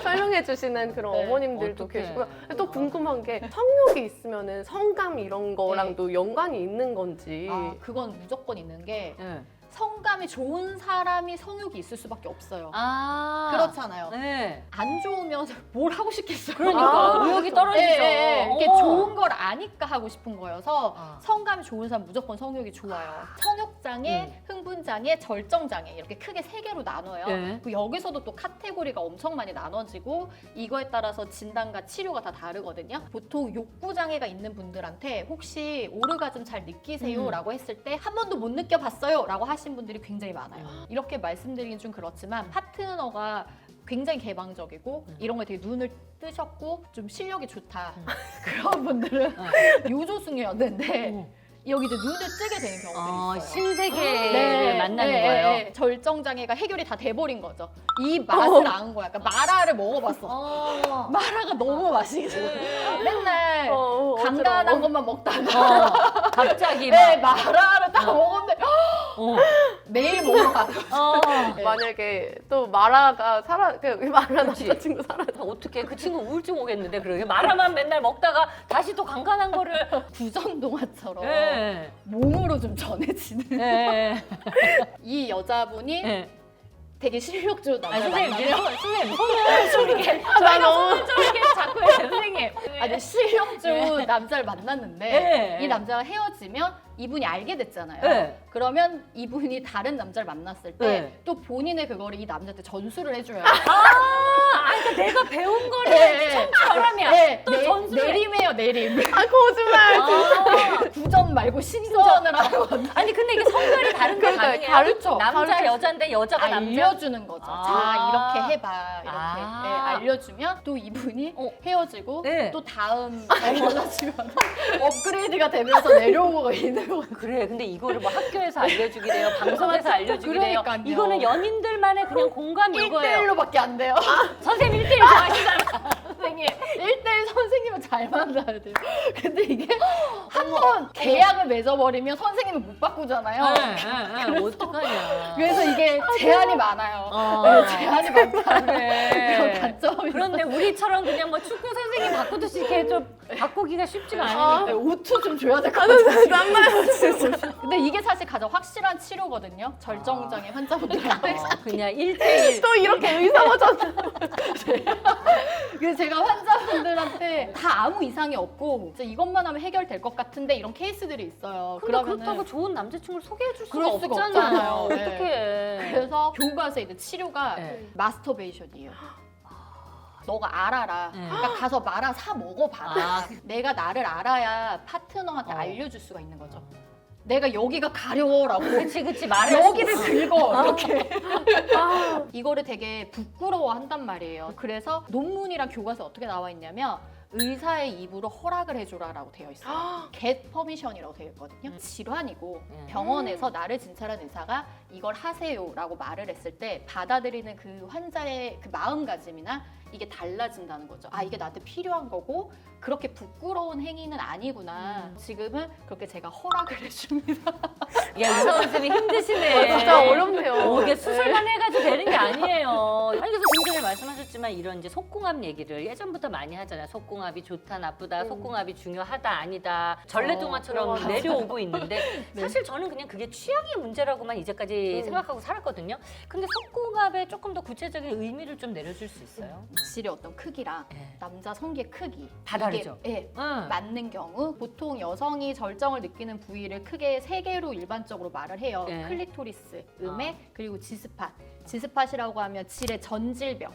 Speaker 3: 설명해 주시는 그런
Speaker 1: 네.
Speaker 3: 어머님들도
Speaker 2: 어떡해.
Speaker 3: 계시고요. 또 궁금한 게 성욕이 있으면은 성감 이런 거랑도 연관이 있는 건지.
Speaker 1: 아, 그건 무조건 있는 게
Speaker 2: 네.
Speaker 1: 성감이 좋은 사람이 성욕이 있을 수밖에 없어요.
Speaker 2: 아.
Speaker 1: 그렇잖아요.
Speaker 2: 네.
Speaker 1: 안 좋으면 뭘 하고 싶겠어요.
Speaker 2: 그러니까 의욕이 떨어지죠.
Speaker 1: 이게
Speaker 2: 어.
Speaker 1: 좋은 걸 아니까 하고 싶은 거여서
Speaker 2: 아.
Speaker 1: 성감이 좋은 사람 무조건 성욕이 좋아요. 성욕장애, 흥분장애, 절정장애 이렇게 크게 세 개로 나눠요.
Speaker 2: 네.
Speaker 1: 그 여기서도 또 카테고리가 엄청 많이 나눠지고 이거에 따라서 진단과 치료가 다 다르거든요. 보통 욕구장애가 있는 분들한테 혹시 오르가즘 잘 느끼세요? 라고 했을 때 한 번도 못 느껴봤어요? 라고 하신 분들이 굉장히 많아요. 이렇게 말씀드리긴 좀 그렇지만 파트너가 굉장히 개방적이고 이런 거에 되게 눈을 뜨셨고 좀 실력이 좋다. 그런 분들은 요조승이었는데 여기 이제 눈을 뜨게 되는 경우들이 있어요.
Speaker 2: 신세계를 만나는 거예요.
Speaker 1: 네. 절정장애가 해결이 다 돼버린 거죠. 이 맛을 안 거야. 그러니까 마라를 먹어봤어. 마라가 너무 맛있어. 맨날 간간한
Speaker 3: 어지러워.
Speaker 1: 것만 먹다가
Speaker 2: 갑자기
Speaker 1: 네,
Speaker 2: 막.
Speaker 1: 마라를 딱 먹었는데
Speaker 2: 어.
Speaker 1: 매일 먹으러 가는 거죠.
Speaker 2: 어.
Speaker 3: 만약에 또 마라가 마라
Speaker 2: 그치.
Speaker 3: 남자친구 사라.
Speaker 2: 어떻게 그 친구 우울증 오겠는데 그러게 마라만 맨날 먹다가 다시 또 간간한 거를
Speaker 1: 구전동화처럼
Speaker 2: 네.
Speaker 1: 몸으로 좀 전해지는
Speaker 2: 네.
Speaker 1: 이 여자분이
Speaker 2: 네.
Speaker 1: 되게 실력주로 남자
Speaker 2: 선생님,
Speaker 1: 만나면
Speaker 2: 선생님 손을 저렇게
Speaker 3: 나 너무
Speaker 2: 저렇게 자꾸 해요, 선생님.
Speaker 1: 아니 실력주 남자를 만났는데
Speaker 2: 네.
Speaker 1: 이 남자가 헤어지면 이분이 알게 됐잖아요.
Speaker 2: 네.
Speaker 1: 그러면 이분이 다른 남자를 만났을 때 또
Speaker 2: 네.
Speaker 1: 본인의 그거를 이 남자한테 전수를 해줘요.
Speaker 2: 그러니까 내가 배운 거를
Speaker 1: 네.
Speaker 2: 천처럼이야.
Speaker 1: 네,
Speaker 2: 또 전수를 해.
Speaker 1: 내림해요 내림.
Speaker 3: 아 거짓말.
Speaker 1: 9전 말고 신전을 하거든요.
Speaker 2: 아니 근데 이게 성별이 다른 게
Speaker 3: 그러니까
Speaker 2: 가능해요?
Speaker 1: 가르쳐.
Speaker 2: 남자
Speaker 3: 가르쳐.
Speaker 2: 여자인데 여자가 남자?
Speaker 1: 알려주는 거죠.
Speaker 2: 아.
Speaker 1: 자 이렇게 해봐 이렇게
Speaker 2: 아.
Speaker 1: 네, 알려주면 또 이분이 헤어지고
Speaker 2: 네.
Speaker 1: 또 다음 만나지면 업그레이드가 되면서 내려오고 있는 거예요.
Speaker 2: 그래 근데 이거를 뭐 학교에서 알려주기 돼요 방송에서 알려주기 돼요
Speaker 1: 그러니까요.
Speaker 2: 이거는 연인들만의 그냥 공감인 거예요
Speaker 1: 1대1로밖에 안 돼요.
Speaker 2: 선생님 1대1 좋아하시잖아 선생님
Speaker 1: 1대1 선생님은 잘 만나야 돼요. 근데 이게 한 번 계약을 맺어버리면 선생님은 못 바꾸잖아요.
Speaker 2: 어떡하냐
Speaker 1: 그래서 이게 제한이 많아요.
Speaker 2: 어.
Speaker 1: 네, 제한이 많다.
Speaker 2: 그래.
Speaker 1: 그런 단점이
Speaker 2: 그런데 우리처럼 그냥 뭐 축구 선생님 바꾸듯이 이렇게 좀 바꾸기가 쉽지가 않으니까
Speaker 1: 오투 좀 줘야 될 것 같아요.
Speaker 3: 낭만 진짜.
Speaker 1: 근데 이게 사실 가장 확실한 치료거든요. 절정장애 환자분들한테.
Speaker 2: 그냥 1대1
Speaker 3: 또 이렇게 의사버전.
Speaker 1: 그래서 제가 환자분들한테 다 아무 이상이 없고 진짜 이것만 하면 해결될 것 같은데 이런 케이스들이 있어요.
Speaker 2: 근데 그렇다고 좋은 남자친구를 소개해 줄 수가
Speaker 1: 그럴 수가
Speaker 2: 없잖아요
Speaker 1: 없잖아요. 네.
Speaker 2: 어떡해
Speaker 1: 그래서 교과서에 있는 치료가
Speaker 2: 네.
Speaker 1: 마스터베이션이에요. 너가 알아라.
Speaker 2: 네.
Speaker 1: 그러니까 가서 말아 사 먹어봐라.
Speaker 2: 아.
Speaker 1: 내가 나를 알아야 파트너한테
Speaker 2: 어.
Speaker 1: 알려줄 수가 있는 거죠. 내가 여기가 가려워라고.
Speaker 2: 그치 말해
Speaker 1: 여기를 긁어
Speaker 2: 아.
Speaker 1: 이렇게 이거를 되게 부끄러워한단 말이에요. 그래서 논문이랑 교과서에 어떻게 나와 있냐면 의사의 입으로 허락을 해줘라라고 되어 있어요. get permission이라고 되어 있거든요. 질환이고 병원에서 나를 진찰한 의사가 이걸 하세요라고 말을 했을 때 받아들이는 그 환자의 그 마음가짐이나 이게 달라진다는 거죠. 아 이게 나한테 필요한 거고 그렇게 부끄러운 행위는 아니구나. 지금은 그렇게 제가 허락을 해줍니다.
Speaker 2: 야 의사 선생님이 힘드시네
Speaker 3: 진짜 어렵네요.
Speaker 2: 이게 수술만 해가지고 되는 게 아니에요. 아니 그래서 좀 전에 말씀하셨지만 이런 이제 속궁합 얘기를 예전부터 많이 하잖아요. 속궁합이 좋다 나쁘다, 속궁합이 중요하다 아니다. 전래동화처럼
Speaker 3: 맞아.
Speaker 2: 내려오고 있는데 사실 저는 그냥 그게 취향의 문제라고만 이제까지 생각하고 살았거든요. 근데 속궁합에 조금 더 구체적인 의미를 좀 내려줄 수 있어요.
Speaker 1: 질의 어떤 크기랑
Speaker 2: 네.
Speaker 1: 남자 성기의 크기
Speaker 2: 다 다르죠?
Speaker 1: 이게,
Speaker 2: 응.
Speaker 1: 맞는 경우 보통 여성이 절정을 느끼는 부위를 크게 세 개로 일반적으로 말을 해요.
Speaker 2: 네.
Speaker 1: 클리토리스, 음액, 그리고 지스팟. 지스팟이라고 하면 질의 전질벽,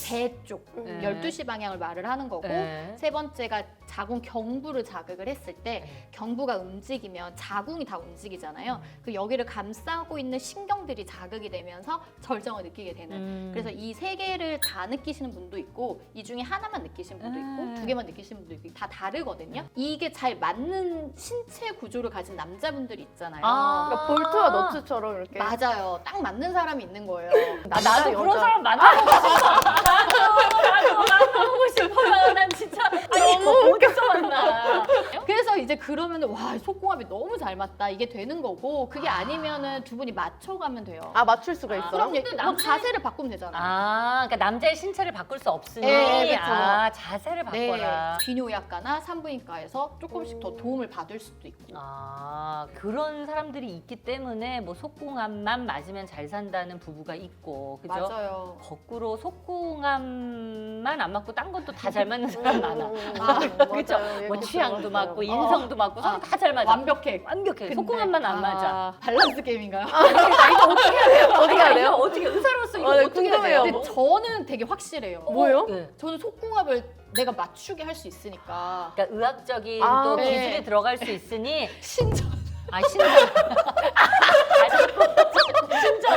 Speaker 1: 배 쪽,
Speaker 2: 네.
Speaker 1: 12시 방향을 말을 하는 거고
Speaker 2: 네.
Speaker 1: 세 번째가 자궁 경부를 자극을 했을 때 경부가 움직이면 자궁이 다 움직이잖아요. 그 여기를 감싸고 있는 신경들이 자극이 되면서 절정을 느끼게 되는 그래서 이 세 개를 다 느끼시는 분도 있고 이 중에 하나만 느끼시는 분도 있고 두 개만 느끼시는 분도 있고 다 다르거든요. 이게 잘 맞는 신체 구조를 가진 남자분들이 있잖아요.
Speaker 3: 그러니까 볼트와 너트처럼 이렇게.
Speaker 1: 맞아요. 딱 맞는 사람이 있는 거예요.
Speaker 2: 나도 그런 사람 만나보고 싶어. 나도 만나보고 싶어요. 난 진짜 아니 어디서 만나?
Speaker 1: 그래서 이제 그러면 와 속궁합이 너무 잘 맞다 이게 되는 거고 그게 아니면은 두 분이 맞춰가면 돼요.
Speaker 3: 아 맞출 수가 있어요?
Speaker 1: 그럼요.
Speaker 2: 근데
Speaker 1: 뭐 자세를 바꾸면 되잖아요.
Speaker 2: 아, 그러니까 남자의 신체를 바꿀 수 없으니
Speaker 1: 네, 그쵸.
Speaker 2: 아, 자세를 바꿔라.
Speaker 1: 비뇨약과나 산부인과에서 조금씩 더 도움을 받을 수도 있고.
Speaker 2: 아, 그런 사람들이 있기 때문에 뭐 속궁합만 맞으면 잘 산다는 부부가 있고, 그죠?
Speaker 1: 맞아요.
Speaker 2: 거꾸로 속궁합만 안 맞고 딴 것도 다 잘 맞는 사람 많아. 그죠?
Speaker 3: 맞아요.
Speaker 2: 뭐
Speaker 3: 예,
Speaker 2: 취향도
Speaker 3: 맞아요.
Speaker 2: 맞고 인성도 맞고 서로 다 잘 맞아.
Speaker 1: 완벽해.
Speaker 2: 완벽해.
Speaker 1: 근데,
Speaker 2: 속궁합만 안 맞아.
Speaker 1: 밸런스 게임인가요?
Speaker 3: 어떻게 해야
Speaker 2: 이거
Speaker 3: 돼요?
Speaker 2: 어떻게 의사로서 이거
Speaker 3: 아, 네,
Speaker 2: 어떻게 해야
Speaker 3: 궁금해요.
Speaker 2: 돼요?
Speaker 1: 근데 저는 되게 확실해요.
Speaker 3: 뭐요?
Speaker 2: 네.
Speaker 1: 저는 속궁합을 내가 맞추게 할 수 있으니까.
Speaker 2: 그러니까 의학적인
Speaker 3: 아,
Speaker 2: 또
Speaker 1: 네.
Speaker 2: 기술이 들어갈 수 있으니
Speaker 1: 신전.
Speaker 2: 아 신장 신장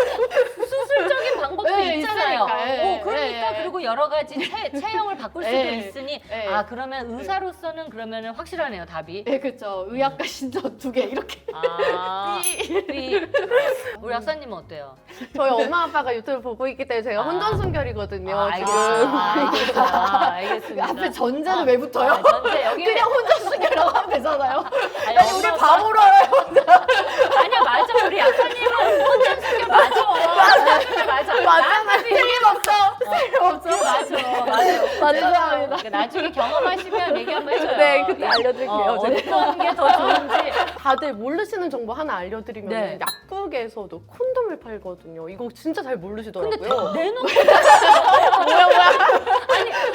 Speaker 2: 수술적인 방법도
Speaker 1: 네,
Speaker 2: 있잖아요.
Speaker 1: 있으니까. 네,
Speaker 2: 그러니까
Speaker 1: 네.
Speaker 2: 그리고 여러 가지 체형을 바꿀 수도
Speaker 1: 네,
Speaker 2: 있으니
Speaker 1: 네.
Speaker 2: 아 그러면 의사로서는 그러면은 확실하네요 답이.
Speaker 1: 네, 그렇죠. 의학과 신전 두 개 이렇게.
Speaker 2: 아 우리 약사님은 어때요?
Speaker 3: 저희 엄마 아빠가 유튜브 보고 있기 때문에 제가
Speaker 2: 아.
Speaker 3: 혼전순결이거든요.
Speaker 2: 알겠습니다. 알겠습니다.
Speaker 1: 앞에 전제는 왜 붙어요?
Speaker 2: 아, 전제 여기
Speaker 1: 그냥 혼자 순결라고 하면 되잖아요.
Speaker 2: 아니,
Speaker 1: 아니 우리
Speaker 2: 엄마,
Speaker 1: 바보로 알아요.
Speaker 2: 아니야 맞아 우리 약사님은 혼전 순결 맞아.
Speaker 3: 맞잖아요.
Speaker 1: 틀림없어. 틀림없어.
Speaker 2: 맞아. 맞아요.
Speaker 1: 죄송합니다.
Speaker 2: 나중에 경험하시면 얘기 한번 해줘요.
Speaker 3: 네, 그때 알려드릴게요.
Speaker 2: 어떤 게 더 좋은지.
Speaker 3: 다들 모르시는 정보 하나 알려드리면
Speaker 2: 네.
Speaker 3: 약국에서도 콘돔을 팔거든요. 이거 진짜 잘
Speaker 2: 근데
Speaker 3: 모르시더라고요.
Speaker 2: 내놓고
Speaker 3: 뭐야.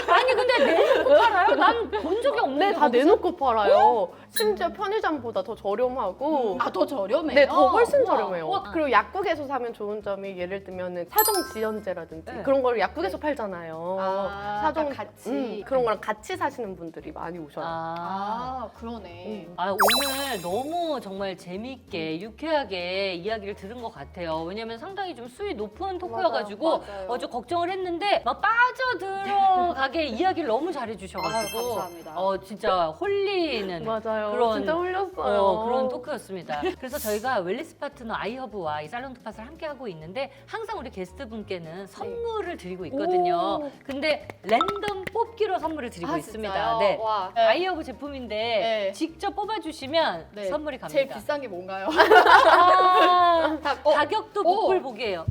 Speaker 2: 아니 근데 내놓고 팔아요? 난 본 적이 없는데.
Speaker 3: 네, 다 내놓고 팔아요. 심지어 편의점보다 더 저렴하고
Speaker 1: 아, 더 저렴해요?
Speaker 3: 네, 더 훨씬
Speaker 1: 우와.
Speaker 3: 저렴해요.
Speaker 2: 우와.
Speaker 3: 그리고 약국에서 사면 좋은 점이 예를 들면 사정 지연제라든지
Speaker 2: 네.
Speaker 3: 그런 걸 약국에서 팔잖아요.
Speaker 1: 아,
Speaker 3: 사정
Speaker 1: 같이.
Speaker 3: 그런 거랑 같이 사시는 분들이 많이 오셔요.
Speaker 1: 아, 그러네.
Speaker 2: 오늘 너무 정말 재밌게 유쾌하게 이야기를 들은 것 같아요. 왜냐면 상당히 좀 수위 높은 토크여가지고
Speaker 3: 맞아요.
Speaker 2: 좀 걱정을 했는데 막 빠져들어가게 이야기를 너무 잘해주셔가지고
Speaker 1: 아유, 감사합니다.
Speaker 2: 진짜 홀리는
Speaker 3: 맞아요.
Speaker 2: 그런-
Speaker 3: 진짜 홀렸어요.
Speaker 2: 그런 토크였습니다. 그래서 저희가 웰니스 파트너 아이허브와 이 살롱 투팟을 함께 하고 있는데 항상 우리 게스트분께는 선물을 드리고 있거든요.
Speaker 3: 오.
Speaker 2: 근데 랜덤 뽑기로 선물을 드리고
Speaker 1: 아,
Speaker 2: 있습니다.
Speaker 1: 진짜요?
Speaker 2: 네.
Speaker 1: 와.
Speaker 2: 아이허브 제품인데
Speaker 1: 네.
Speaker 2: 직접 뽑아주시면
Speaker 1: 네.
Speaker 2: 선물이 갑니다.
Speaker 1: 제일 비싼 게 뭔가요?
Speaker 2: 아,
Speaker 1: 어,
Speaker 2: 가격도
Speaker 1: 오.
Speaker 2: 복불복이에요.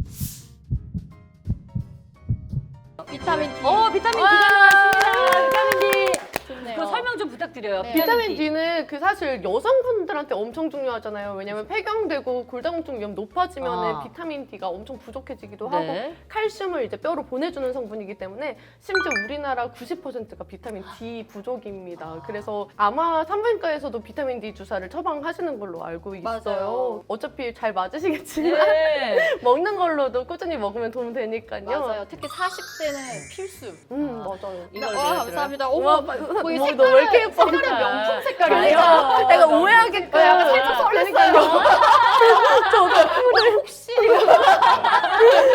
Speaker 1: 비타민 D.
Speaker 2: 비타민 D가 나왔습니다. 비타민 D.
Speaker 1: 좋네요.
Speaker 2: 그 설명 좀 부탁드려요.
Speaker 1: 네.
Speaker 3: 비타민 D는 사실 여성분들한테 엄청 중요하잖아요. 왜냐면 폐경되고 골다공증 위험 높아지면
Speaker 2: 아.
Speaker 3: 비타민 D가 엄청 부족해지기도 하고
Speaker 2: 네.
Speaker 3: 칼슘을 이제 뼈로 보내주는 성분이기 때문에 심지어 우리나라 90%가 비타민 D 부족입니다. 그래서 아마 산부인과에서도 비타민 D 주사를 처방하시는 걸로 알고 있어요.
Speaker 1: 맞아요.
Speaker 3: 어차피 잘 맞으시겠지만
Speaker 2: 네.
Speaker 3: 먹는 걸로도 꾸준히 먹으면 도움 되니까요.
Speaker 1: 맞아요. 특히 40대는 필수.
Speaker 3: 맞아요.
Speaker 2: 이걸
Speaker 1: 와,
Speaker 2: 들어요?
Speaker 1: 감사합니다.
Speaker 3: 우와,
Speaker 1: 어머, 거의
Speaker 3: 뭐, 너왜 이렇게 예뻐?
Speaker 1: 색깔은 명품 색깔이에요.
Speaker 3: 그러니까 내가 오해하게끔
Speaker 1: 약간 살짝 설렜어요. 혹시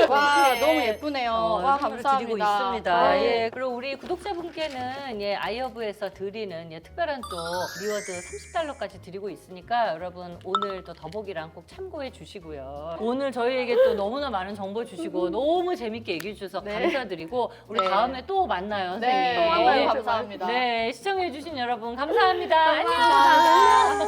Speaker 1: 와, 너무 예쁘네요. 와,
Speaker 2: 선물을
Speaker 1: 감사합니다.
Speaker 2: 드리고 있습니다.
Speaker 1: 네.
Speaker 2: 예, 그리고 우리 구독자분께는 아이허브에서 드리는 특별한 또 리워드 30달러까지 드리고 있으니까 여러분 오늘 또 더보기랑 꼭 참고해 주시고요. 오늘 저희에게 또 너무나 많은 정보 주시고 너무 재밌게 얘기해 주셔서
Speaker 1: 네.
Speaker 2: 감사드리고 우리
Speaker 1: 네.
Speaker 2: 다음에 또 만나요, 선생님.
Speaker 1: 네,
Speaker 3: 또 만나요.
Speaker 1: 감사합니다.
Speaker 2: 네, 시청해 주신 여러분 감사합니다. 안녕.
Speaker 1: 감사합니다.